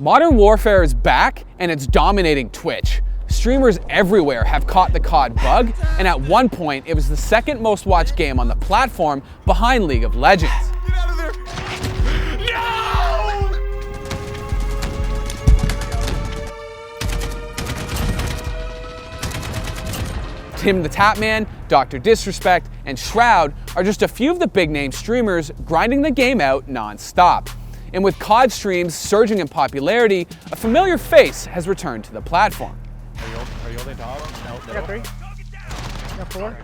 Modern Warfare is back and it's dominating Twitch. Streamers everywhere have caught the COD bug, and at one point it was the second most watched game on the platform behind League of Legends. Get out of there! No! TimTheTatman, Dr.DisRespect, and Shroud are just a few of the big name streamers grinding the game out non-stop. And with COD streams surging in popularity, a familiar face has returned to the platform. Are you holding dog? No, I got 3. I got 4.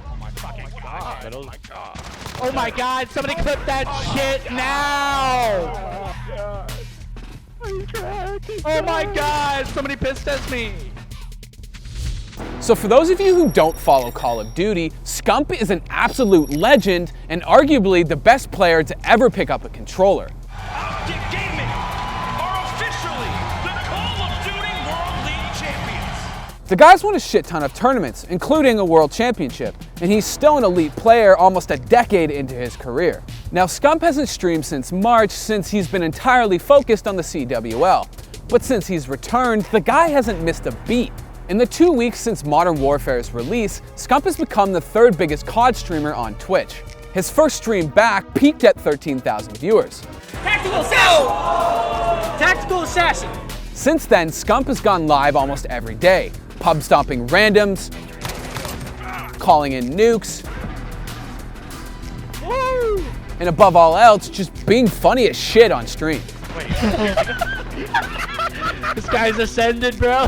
Oh my fucking god. Oh my god. Oh my god, somebody clip that shit now! Oh my god, somebody pissed at me! So for those of you who don't follow Call of Duty, Scump is an absolute legend and arguably the best player to ever pick up a controller. OpTic Gaming are officially the Call of Duty World League champions. The guy's won a shit ton of tournaments, including a world championship, and he's still an elite player almost a decade into his career. Now, Scump hasn't streamed since March since he's been entirely focused on the CWL. But since he's returned, the guy hasn't missed a beat. In the 2 weeks since Modern Warfare's release, Scump has become the third biggest COD streamer on Twitch. His first stream back peaked at 13,000 viewers. Tactical assassin! Tactical assassin! Since then, Scump has gone live almost every day, pub stomping randoms, calling in nukes, Woo! and above all else, just being funny as shit on stream. This guy's ascended, bro.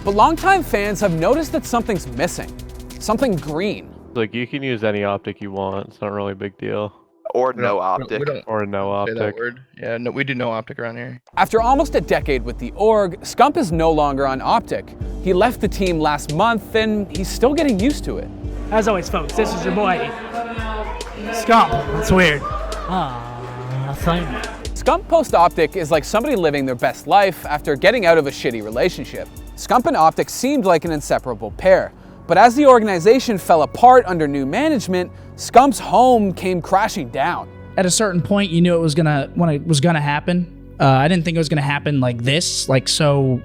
But longtime fans have noticed that something's missing. Something green. Like, you can use any OpTic you want. It's not really a big deal. Or no OpTic. Or no Say that OpTic. word. Yeah, no, we do no OpTic around here. After almost a decade with the org, Scump is no longer on OpTic. He left the team last month and he's still getting used to it. As always, folks, this is your boy, Scump. That's weird. Scump post OpTic is like somebody living their best life after getting out of a shitty relationship. Scump and OpTic seemed like an inseparable pair. But as the organization fell apart under new management, Scump's home came crashing down. At a certain point, you knew it was gonna happen. I didn't think it was gonna happen like this, like so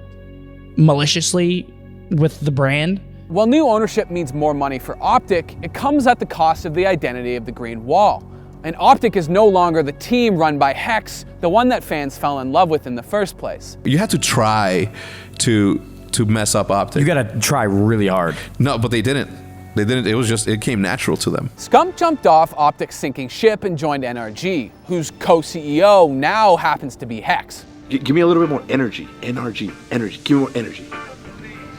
maliciously with the brand. While new ownership means more money for OpTic, it comes at the cost of the identity of the Green Wall. And OpTic is no longer the team run by Hex, the one that fans fell in love with in the first place. You had to try to mess up OpTic. You gotta try really hard. No, but they didn't. They didn't. It was just, it came natural to them. Scump jumped off OpTic's sinking ship and joined NRG, whose co-CEO now happens to be Hex. Give me a little bit more energy. NRG. Energy. Give me more energy.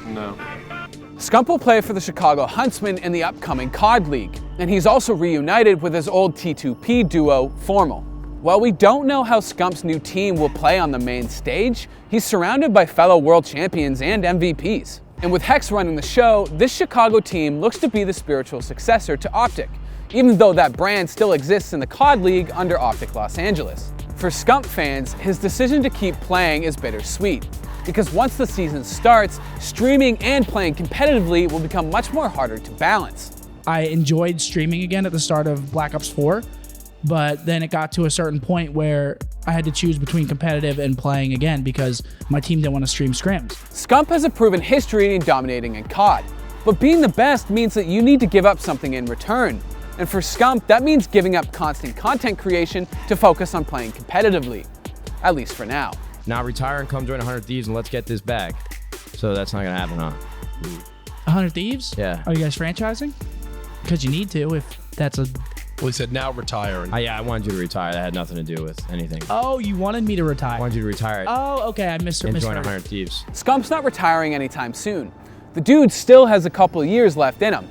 No. Scump will play for the Chicago Huntsmen in the upcoming COD League, and he's also reunited with his old T2P duo, Formal. While we don't know how Scump's new team will play on the main stage, he's surrounded by fellow world champions and MVPs. And with Hex running the show, this Chicago team looks to be the spiritual successor to OpTic, even though that brand still exists in the COD League under OpTic Los Angeles. For Scump fans, his decision to keep playing is bittersweet, because once the season starts, streaming and playing competitively will become much more harder to balance. I enjoyed streaming again at the start of Black Ops 4, but then it got to a certain point where I had to choose between competitive and playing again because my team didn't want to stream scrims. Scump has a proven history in dominating in COD, but being the best means that you need to give up something in return. And for Scump, that means giving up constant content creation to focus on playing competitively, at least for now. Now retire and come join 100 Thieves and let's get this bag. So that's not gonna happen, huh? 100 Thieves? Yeah. Are you guys franchising? Because you need to if that's a... Well, he said now retire. And Yeah, I wanted you to retire. That had nothing to do with anything. Oh, you wanted me to retire. I wanted you to retire Oh, okay, I missed and join 100 Thieves. Scump's not retiring anytime soon. The dude still has a couple of years left in him.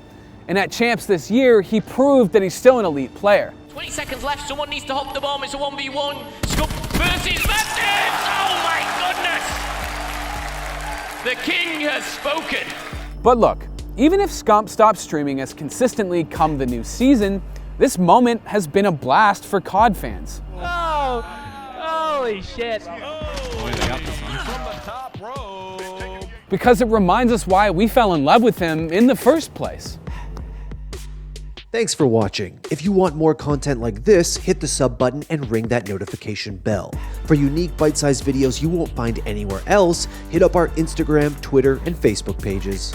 And at Champs this year, he proved that he's still an elite player. 20 seconds left, someone needs to hop the bomb, it's a 1v1. Scump versus Mastiff! Oh my goodness! The king has spoken. But look, even if Scump stops streaming as consistently come the new season, this moment has been a blast for COD fans. Oh, holy shit. Because it reminds us why we fell in love with him in the first place. Thanks for watching. If you want more content like this, hit the sub button and ring that notification bell. For unique bite-sized videos you won't find anywhere else, hit up our Instagram, Twitter, and Facebook pages.